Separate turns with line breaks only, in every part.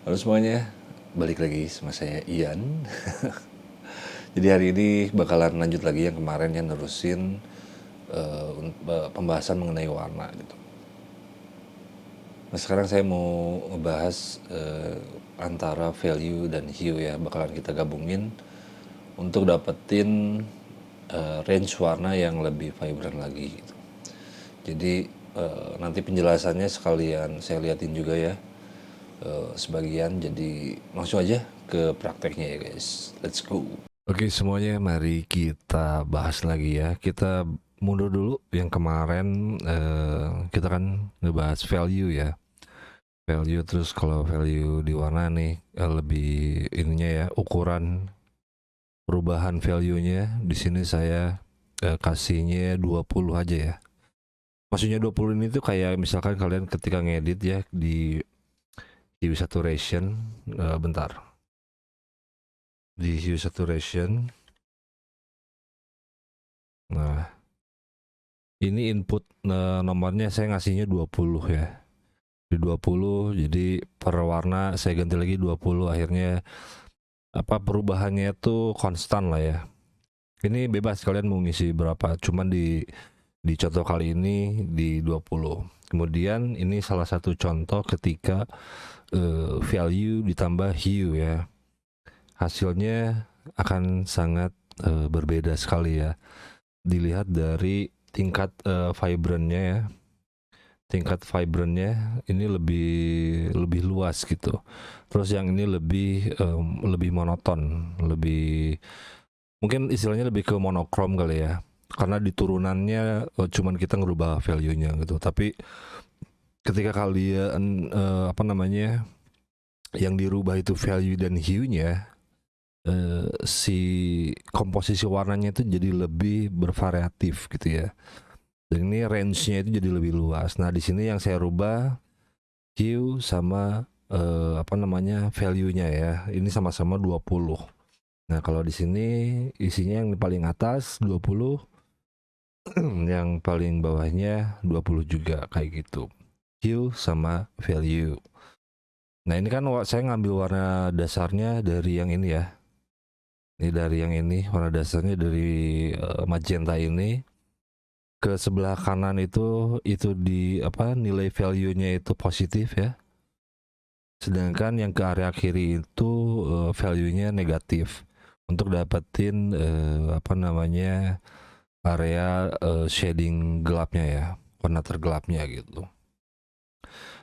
Halo semuanya, balik lagi sama saya Ian. Jadi hari ini bakalan lanjut lagi yang kemarin yang nerusin pembahasan mengenai warna gitu. Nah sekarang saya mau ngebahas antara value dan hue ya, bakalan kita gabungin untuk dapetin range warna yang lebih vibrant lagi gitu. Jadi nanti penjelasannya sekalian saya liatin juga ya sebagian, jadi langsung aja ke prakteknya ya guys, let's go. Oke semuanya, mari kita bahas lagi ya. Kita mundur dulu yang kemarin kita kan ngebahas value ya. Value, terus kalau value di warna nih lebih ininya ya, ukuran perubahan value-nya di sini saya kasihnya 20 aja ya. Maksudnya 20 ini tuh kayak misalkan kalian ketika ngedit ya di hue saturation, bentar. Di hue saturation. Nah, ini input nomornya saya ngasihnya 20 ya. Di 20, jadi per warna saya ganti lagi 20, akhirnya apa perubahannya itu konstan lah ya. Ini bebas kalian mau ngisi berapa, cuman di contoh kali ini di 20. Kemudian ini salah satu contoh ketika value ditambah hue ya. Hasilnya akan sangat berbeda sekali ya. Dilihat dari tingkat vibrantnya ya. Tingkat vibrantnya ini lebih luas gitu. Terus yang ini lebih monoton, lebih mungkin istilahnya lebih ke monokrom kali ya. Karena di turunannya cuman kita ngerubah value-nya gitu. Tapi ketika kalian apa namanya, yang dirubah itu value dan hue-nya, si komposisi warnanya itu jadi lebih bervariatif gitu ya. Dan ini range-nya itu jadi lebih luas. Nah, di sini yang saya rubah hue sama apa namanya, value-nya ya. Ini sama-sama 20. Nah, kalau di sini isinya yang paling atas 20, yang paling bawahnya 20 juga kayak gitu. Hue sama value. Nah, ini kan saya ngambil warna dasarnya dari yang ini ya. Ini dari yang ini, warna dasarnya dari magenta ini. Ke sebelah kanan itu di apa, nilai value-nya itu positif ya. Sedangkan yang ke area kiri itu value-nya negatif. Untuk dapetin apa namanya, area shading gelapnya ya, warna tergelapnya gitu.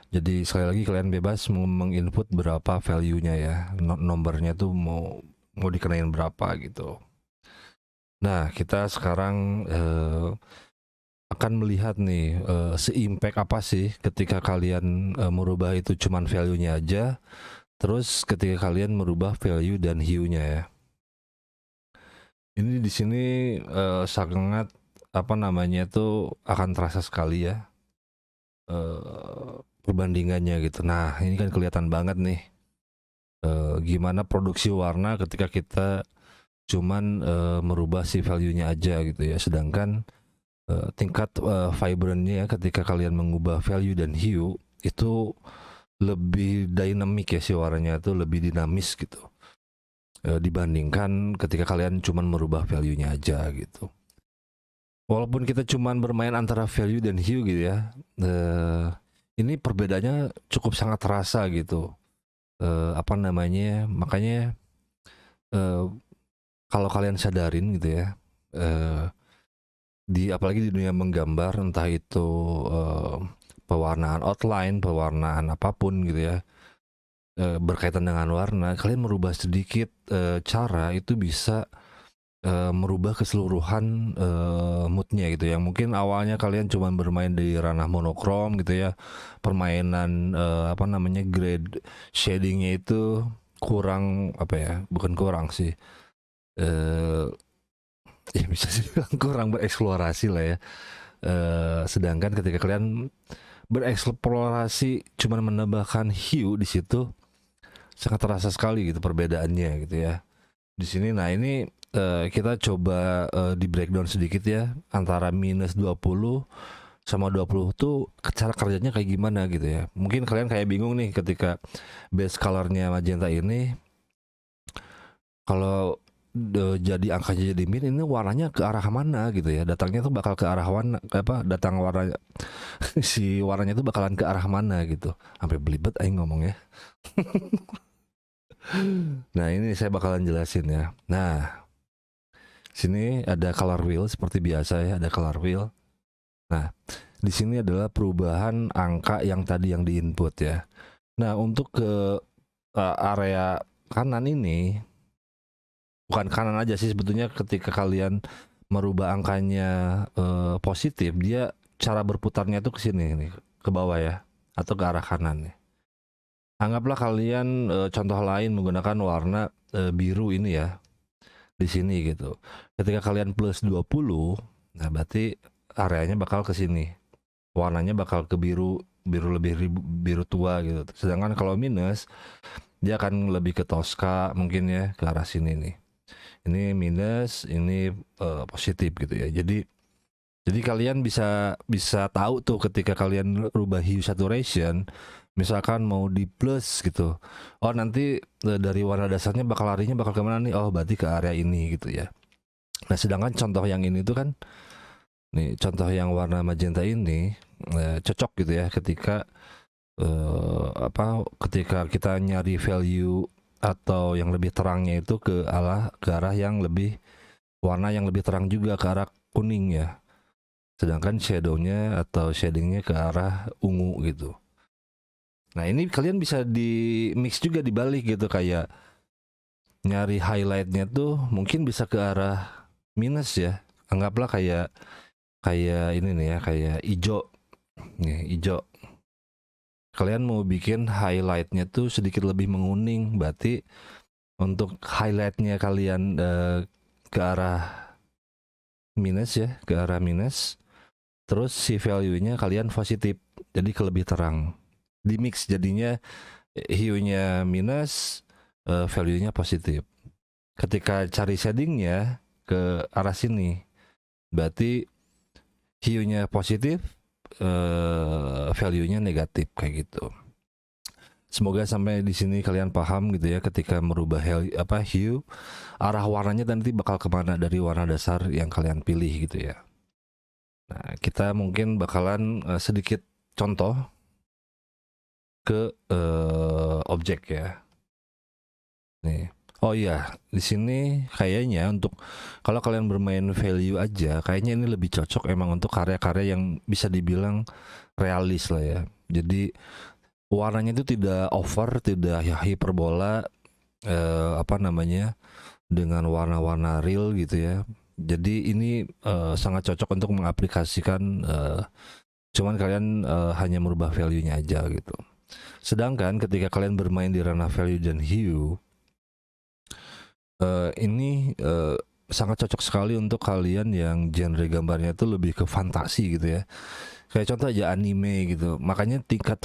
Jadi sekali lagi kalian bebas menginput berapa value-nya ya, nomornya tuh mau dikenain berapa gitu. Nah kita sekarang akan melihat nih se-impact apa sih ketika kalian merubah itu cuman value-nya aja, terus ketika kalian merubah value dan hue-nya ya. Ini di sini sangat apa namanya tuh akan terasa sekali ya perbandingannya gitu. Nah ini kan kelihatan banget nih gimana produksi warna ketika kita cuman merubah si value-nya aja gitu ya. Sedangkan tingkat vibrantnya ketika kalian mengubah value dan hue itu lebih dynamic ya, si warnanya itu lebih dinamis gitu dibandingkan ketika kalian cuman merubah value-nya aja gitu. Walaupun kita cuman bermain antara value dan hue gitu ya, ini perbedaannya cukup sangat terasa gitu. Apa namanya, makanya kalau kalian sadarin gitu ya, apalagi di dunia menggambar, entah itu pewarnaan outline, pewarnaan apapun gitu ya, berkaitan dengan warna, kalian merubah sedikit cara itu bisa merubah keseluruhan moodnya gitu ya. Mungkin awalnya kalian cuma bermain di ranah monokrom gitu ya, permainan apa namanya, grade shadingnya itu kurang, apa ya, bukan kurang sih, ya bisa sih kurang bereksplorasi lah ya. Sedangkan ketika kalian bereksplorasi cuma menambahkan hue di situ, sangat terasa sekali gitu perbedaannya gitu ya. Di sini nah ini kita coba di breakdown sedikit ya, antara minus 20 sama 20 tuh cara kerjanya kayak gimana gitu ya. Mungkin kalian kayak bingung nih ketika base colornya magenta ini, kalau jadi angkanya jadi min, ini warnanya ke arah mana gitu ya. Datangnya tuh bakal ke arah warna apa, datang warna si warnanya tuh bakalan ke arah mana gitu. Sampai belibet aing ngomong ya. Nah, ini saya bakalan jelasin ya. Nah, sini ada color wheel seperti biasa ya, ada color wheel. Nah, di sini adalah perubahan angka yang tadi yang diinput ya. Nah, untuk ke area kanan ini, bukan kanan aja sih sebetulnya, ketika kalian merubah angkanya positif, dia cara berputarnya tuh ke sini nih, ke bawah ya, atau ke arah kanan nih. Anggaplah kalian contoh lain menggunakan warna biru ini ya, di sini gitu. Ketika kalian plus 20, nah berarti areanya bakal ke sini. Warnanya bakal ke biru, biru lebih biru tua gitu. Sedangkan kalau minus, dia akan lebih ke Tosca mungkin ya, ke arah sini nih. Ini minus, ini positif gitu ya. Jadi kalian bisa tahu tuh ketika kalian rubah hue saturation, misalkan mau di plus gitu. Oh, nanti dari warna dasarnya larinya bakal kemana nih? Oh, berarti ke area ini gitu ya. Nah, sedangkan contoh yang ini tuh kan, nih contoh yang warna magenta ini cocok gitu ya ketika ketika kita nyari value atau yang lebih terangnya itu ke arah yang lebih, warna yang lebih terang juga ke arah kuning ya. Sedangkan shadownya atau shadingnya ke arah ungu gitu. Nah, ini kalian bisa di mix juga dibalik gitu, kayak nyari highlightnya tuh mungkin bisa ke arah minus ya. Anggaplah kayak ini nih ya, kayak hijau nih, hijau. Kalian mau bikin highlightnya tuh sedikit lebih menguning, berarti untuk highlightnya kalian ke arah minus ya, ke arah minus. Terus si value-nya kalian positif, jadi ke lebih terang. Di mix jadinya hue-nya minus, value-nya positif. Ketika cari shading-nya ke arah sini, berarti hue-nya positif, value-nya negatif kayak gitu. Semoga sampai di sini kalian paham gitu ya, ketika merubah hue, arah warnanya nanti bakal kemana dari warna dasar yang kalian pilih gitu ya. Nah, kita mungkin bakalan sedikit contoh ke objek ya. Nih. Oh iya, di sini kayaknya untuk kalau kalian bermain value aja, kayaknya ini lebih cocok emang untuk karya-karya yang bisa dibilang realis lah ya. Jadi warnanya itu tidak over, tidak ya hiperbola, dengan warna-warna real gitu ya. Jadi ini sangat cocok untuk mengaplikasikan, cuman kalian hanya merubah value-nya aja gitu. Sedangkan ketika kalian bermain di ranah value dan hue, ini sangat cocok sekali untuk kalian yang genre gambarnya itu lebih ke fantasi gitu ya. Kayak contoh aja anime gitu. Makanya tingkat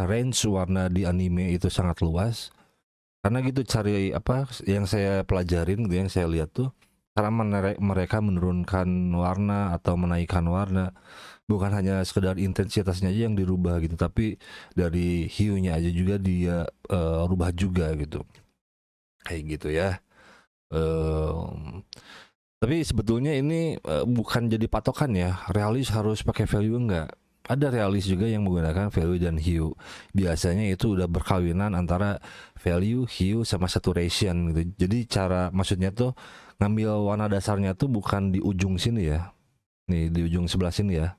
range warna di anime itu sangat luas. Karena gitu cari yang saya pelajarin gitu, yang saya lihat tuh cara mereka menurunkan warna atau menaikkan warna, bukan hanya sekedar intensitasnya aja yang dirubah gitu, tapi dari hue-nya aja juga dia rubah juga gitu. Kayak gitu ya. Tapi sebetulnya ini bukan jadi patokan ya, realis harus pakai value enggak. Ada realis juga yang menggunakan value dan hue. Biasanya itu udah berkawinan antara value, hue, sama saturation gitu. Jadi maksudnya tuh ngambil warna dasarnya tuh bukan di ujung sini ya. Nih di ujung sebelah sini ya.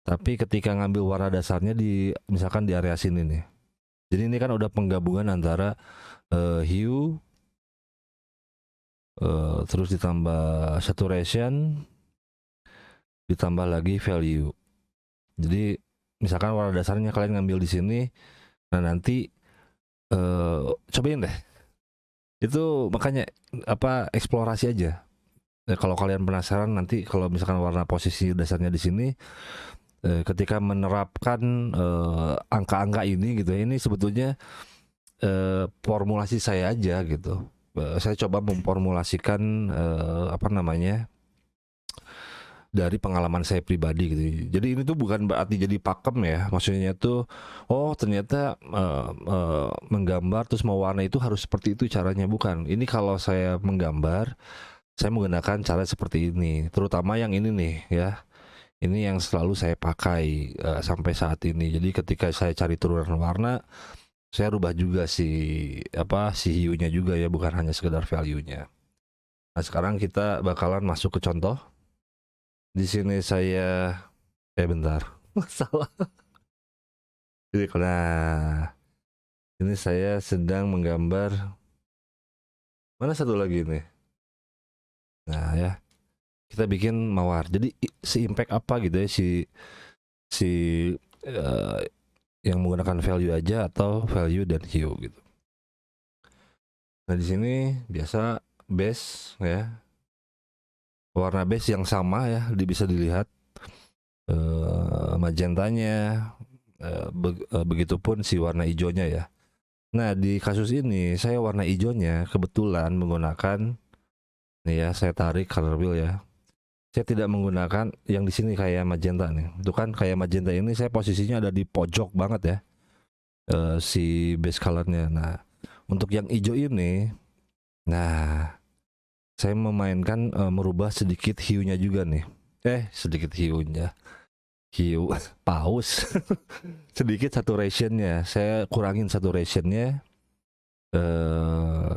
Tapi ketika ngambil warna dasarnya misalkan di area sini nih. Jadi ini kan udah penggabungan antara hue, terus ditambah saturation, ditambah lagi value. Jadi misalkan warna dasarnya kalian ngambil di sini, nah nanti cobain deh. Itu makanya eksplorasi aja. Kalau kalian penasaran nanti kalau misalkan warna posisi dasarnya di sini, ketika menerapkan angka-angka ini gitu, ini sebetulnya formulasi saya aja gitu. Saya coba memformulasikan dari pengalaman saya pribadi gitu. Jadi ini tuh bukan berarti jadi pakem ya. Maksudnya tuh, oh ternyata menggambar terus mewarna itu harus seperti itu caranya, bukan. Ini kalau saya menggambar, saya menggunakan cara seperti ini. Terutama yang ini nih ya. Ini yang selalu saya pakai sampai saat ini. Jadi ketika saya cari turunan warna, saya rubah juga si hue-nya juga ya, bukan hanya sekedar value-nya. Nah, sekarang kita bakalan masuk ke contoh. Di sini saya bentar. Salah. Jadi nah, ini saya sedang menggambar. Mana satu lagi nih? Nah, ya. Kita bikin mawar. Jadi impact apa gitu ya si eh, yang menggunakan value aja atau value dan hue gitu. Nah, di sini biasa base ya. Warna base yang sama ya, bisa dilihat magentanya, begitupun si warna hijaunya ya. Nah, di kasus ini saya warna hijaunya kebetulan menggunakan nih ya, saya tarik color wheel ya. Saya tidak menggunakan yang di sini kayak magenta nih. Itu kan kayak magenta ini saya posisinya ada di pojok banget ya. Si base colornya. Nah, untuk yang hijau ini, nah saya memainkan merubah sedikit hue-nya juga nih. Sedikit hue-nya. Hue paus. Sedikit saturationnya. Saya kurangin saturationnya.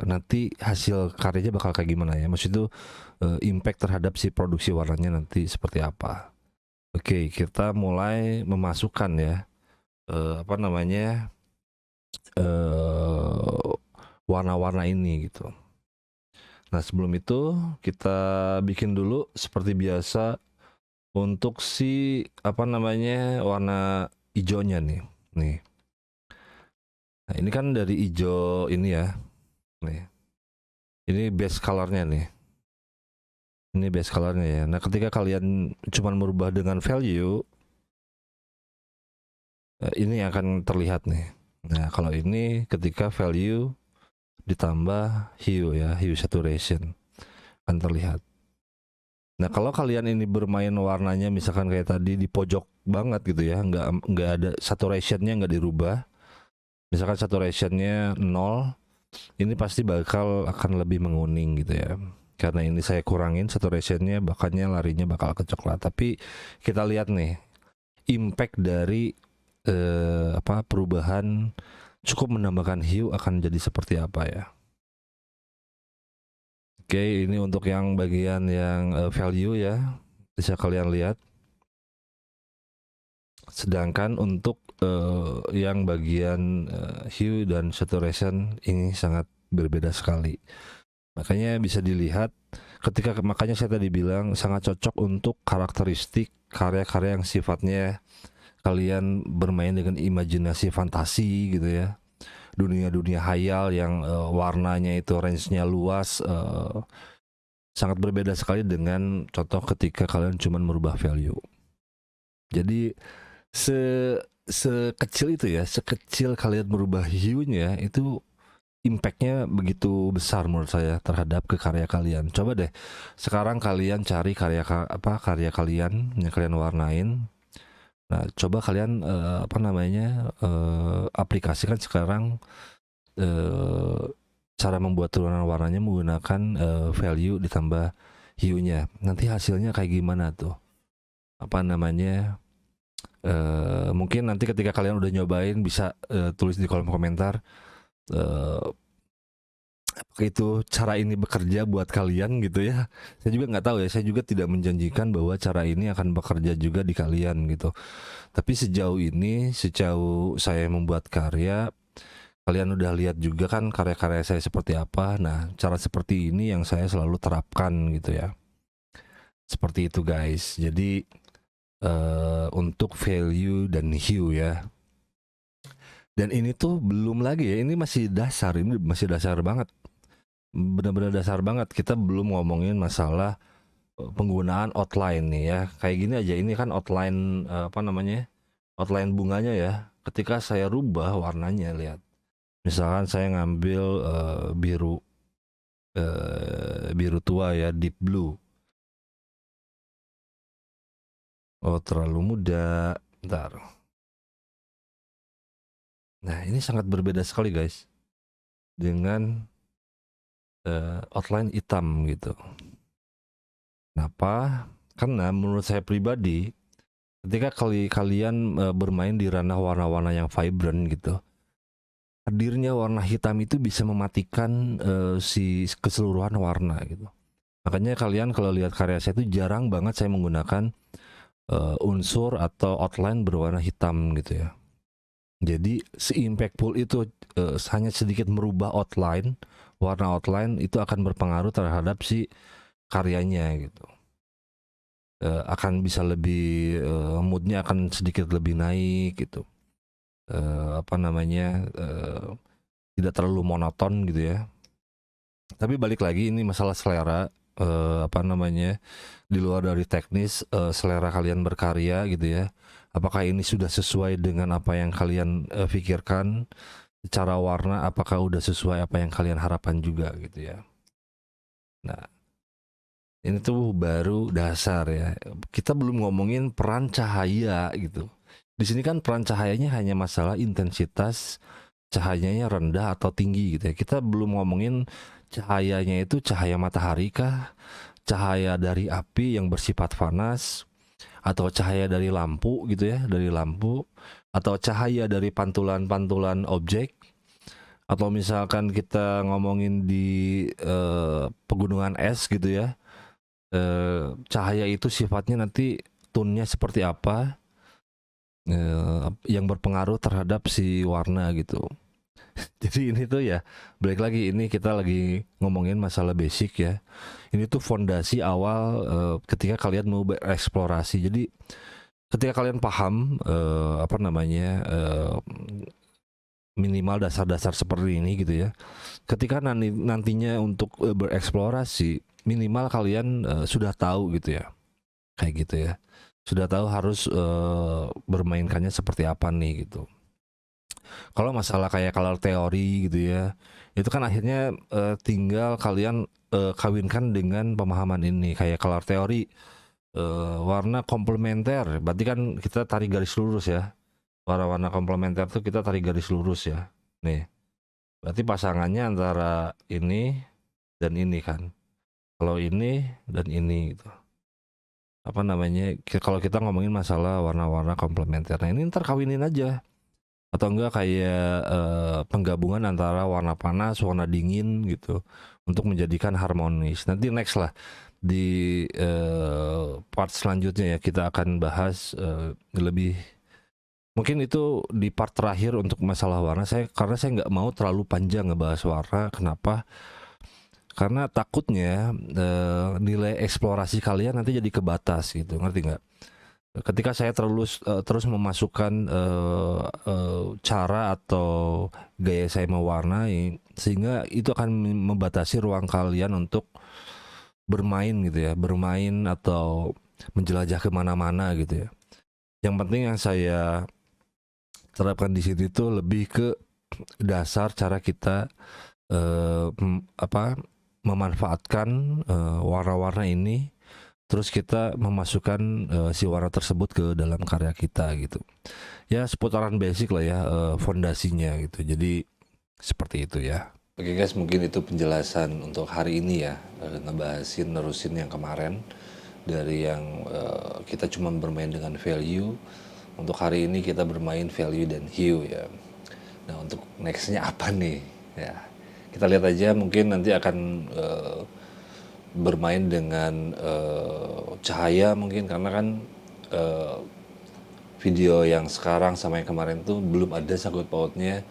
Nanti hasil karyanya bakal kayak gimana ya? Maksud itu impact terhadap si produksi warnanya nanti seperti apa? Oke, kita mulai memasukkan ya apa namanya warna-warna ini gitu. Nah, sebelum itu kita bikin dulu seperti biasa untuk si apa namanya warna hijaunya nih. Nih. Nah, ini kan dari hijau ini ya. Nih. Ini base colornya nih. Ini base colornya ya. Nah, ketika kalian cuman merubah dengan value, ini akan terlihat nih. Nah, kalau ini ketika value ditambah hue ya, hue saturation akan terlihat. Nah, kalau kalian ini bermain warnanya misalkan kayak tadi di pojok banget gitu ya, nggak ada saturationnya, nggak dirubah. Misalkan saturationnya 0, ini pasti bakal akan lebih menguning gitu ya. Karena ini saya kurangin saturationnya, bahkannya larinya bakal ke coklat. Tapi kita lihat nih, impact dari perubahan cukup menambahkan hue akan jadi seperti apa ya. Oke, ini untuk yang bagian yang value ya, bisa kalian lihat. Sedangkan untuk yang bagian hue dan saturation ini sangat berbeda sekali. Makanya bisa dilihat makanya saya tadi bilang sangat cocok untuk karakteristik karya-karya yang sifatnya kalian bermain dengan imajinasi fantasi gitu ya. Dunia-dunia hayal yang warnanya itu range-nya luas, sangat berbeda sekali dengan contoh ketika kalian cuma merubah value. Jadi sekecil itu ya, sekecil kalian merubah hue-nya itu impact-nya begitu besar menurut saya terhadap ke karya kalian. Coba deh sekarang kalian cari karya kalian yang kalian warnain. Nah, coba kalian aplikasikan sekarang cara membuat turunan warnanya menggunakan value ditambah hue-nya. Nanti hasilnya kayak gimana tuh? Mungkin nanti ketika kalian udah nyobain bisa tulis di kolom komentar apakah itu cara ini bekerja buat kalian gitu ya. Saya juga nggak tahu ya, saya juga tidak menjanjikan bahwa cara ini akan bekerja juga di kalian gitu. Tapi sejauh saya membuat karya, kalian udah lihat juga kan karya-karya saya seperti apa. Nah, cara seperti ini yang saya selalu terapkan gitu ya. Seperti itu guys. Jadi untuk value dan hue ya. Dan ini tuh belum lagi ya, ini masih dasar banget. Benar-benar dasar banget. Kita belum ngomongin masalah penggunaan outline nih ya. Kayak gini aja, ini kan outline outline bunganya ya. Ketika saya rubah warnanya, lihat. Misalkan saya ngambil biru tua ya, deep blue. Oh, terlalu muda. Bentar. Nah, ini sangat berbeda sekali guys dengan outline hitam gitu. Kenapa? Karena menurut saya pribadi, ketika kalian bermain di ranah warna-warna yang vibrant gitu, hadirnya warna hitam itu bisa mematikan si keseluruhan warna gitu. Makanya kalian kalau lihat karya saya itu jarang banget saya menggunakan unsur atau outline berwarna hitam gitu ya. Jadi si impactful itu hanya sedikit merubah outline, warna outline itu akan berpengaruh terhadap si karyanya gitu. Akan bisa lebih moodnya akan sedikit lebih naik gitu. Apa namanya, tidak terlalu monoton gitu ya. Tapi balik lagi ini masalah selera, apa namanya, di luar dari teknis, selera kalian berkarya gitu ya. Apakah ini sudah sesuai dengan apa yang kalian pikirkan? Secara warna apakah udah sesuai apa yang kalian harapkan juga gitu ya. Nah, ini tuh baru dasar ya. Kita belum ngomongin peran cahaya gitu. Di sini kan peran cahayanya hanya masalah intensitas cahayanya rendah atau tinggi gitu ya. Kita belum ngomongin cahayanya itu cahaya matahari kah, cahaya dari api yang bersifat panas, atau cahaya dari lampu gitu ya, dari lampu, atau cahaya dari pantulan-pantulan objek, atau misalkan kita ngomongin di pegunungan es gitu ya, cahaya itu sifatnya nanti tone-nya seperti apa, yang berpengaruh terhadap si warna gitu. Jadi ini tuh ya, balik lagi ini kita lagi ngomongin masalah basic ya. Ini tuh fondasi awal ketika kalian mau bereksplorasi. Jadi ketika kalian paham apa namanya, minimal dasar-dasar seperti ini gitu ya. Ketika nantinya untuk bereksplorasi, minimal kalian sudah tahu gitu ya. Kayak gitu ya. Sudah tahu harus bermainkannya seperti apa nih gitu. Kalau masalah kayak color teori gitu ya, itu kan akhirnya tinggal kalian kawinkan dengan pemahaman ini. Kayak color teori, warna komplementer, berarti kan kita tarik garis lurus ya. Warna-warna komplementer tuh kita tarik garis lurus ya. Nih, berarti pasangannya antara ini dan ini kan. Kalau ini dan ini gitu. Apa namanya? Kalau kita ngomongin masalah warna-warna komplementer, nah ini ntar kawinin aja. Atau enggak kayak penggabungan antara warna panas, warna dingin gitu untuk menjadikan harmonis. Nanti next lah di part selanjutnya ya kita akan bahas lebih, mungkin itu di part terakhir untuk masalah warna. Karena saya nggak mau terlalu panjang ngebahas warna. Kenapa? Karena takutnya nilai eksplorasi kalian nanti jadi kebatas gitu, ngerti nggak? Ketika saya terus memasukkan cara atau gaya saya mewarnai, sehingga itu akan membatasi ruang kalian untuk bermain gitu ya, bermain atau menjelajah kemana-mana gitu ya. Yang penting yang saya terapkan di sini tuh lebih ke dasar cara kita apa memanfaatkan warna-warna ini, terus kita memasukkan si warna tersebut ke dalam karya kita gitu. Ya seputaran basic lah ya, fondasinya gitu. Jadi seperti itu ya. Oke guys, mungkin itu penjelasan untuk hari ini ya, ngebahasin nerusin yang kemarin dari yang kita cuma bermain dengan value. Untuk hari ini kita bermain value dan hue ya. Nah untuk nextnya apa nih ya, kita lihat aja. Mungkin nanti akan bermain dengan cahaya mungkin, karena kan video yang sekarang sama yang kemarin tuh belum ada sangkut pautnya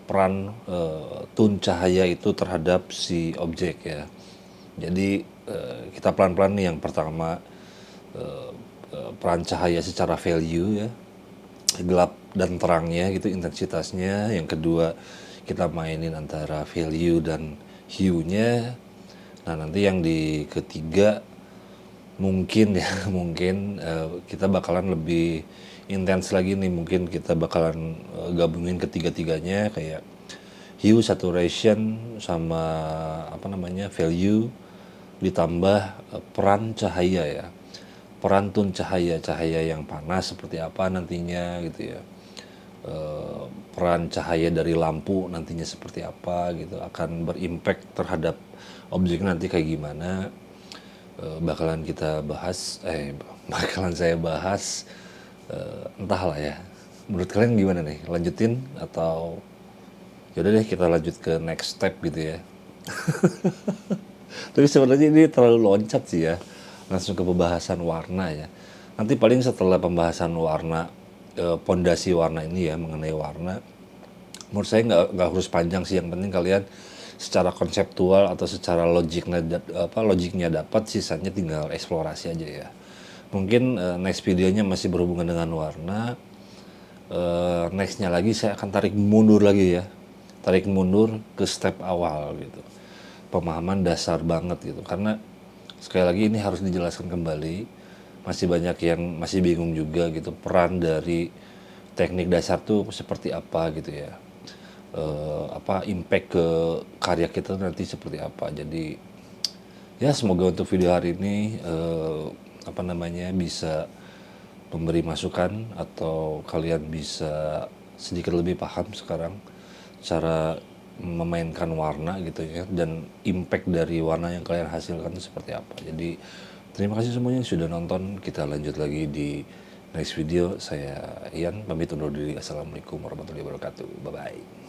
peran tone cahaya itu terhadap si objek ya. Jadi kita pelan-pelan nih. Yang pertama peran cahaya secara value ya, gelap dan terangnya gitu, intensitasnya. Yang kedua kita mainin antara value dan hue-nya. Nah nanti yang di ketiga mungkin ya mungkin kita bakalan lebih intens lagi nih. Mungkin kita bakalan gabungin ketiga-tiganya, kayak hue, saturation, sama apa namanya value, ditambah peran cahaya ya. perantun cahaya-cahaya yang panas seperti apa nantinya gitu ya. Eh, Peran cahaya dari lampu nantinya seperti apa gitu, akan berimpact terhadap objek nanti kayak gimana. Bakalan kita bahas, bakalan saya bahas, entahlah ya. Menurut kalian gimana nih? Lanjutin atau yaudah deh kita lanjut ke next step gitu ya. Tapi sebenarnya ini terlalu loncat sih ya, langsung ke pembahasan warna ya. Nanti paling setelah pembahasan warna, pondasi warna ini ya, mengenai warna, menurut saya nggak harus panjang sih, yang penting kalian secara konseptual atau secara logiknya dapat, sisanya tinggal eksplorasi aja ya. Mungkin next videonya masih berhubungan dengan warna. Nextnya lagi saya akan tarik mundur lagi ya, tarik mundur ke step awal gitu, pemahaman dasar banget gitu, karena sekali lagi ini harus dijelaskan kembali, masih banyak yang masih bingung juga gitu, peran dari teknik dasar tuh seperti apa gitu ya. Impact ke karya kita nanti seperti apa. Jadi ya semoga untuk video hari ini bisa memberi masukan, atau kalian bisa sedikit lebih paham sekarang cara memainkan warna gitu ya, dan impact dari warna yang kalian hasilkan itu seperti apa. Jadi terima kasih semuanya yang sudah nonton. Kita lanjut lagi di next video. Saya Ian pamit undur diri. Assalamualaikum warahmatullahi wabarakatuh. Bye bye.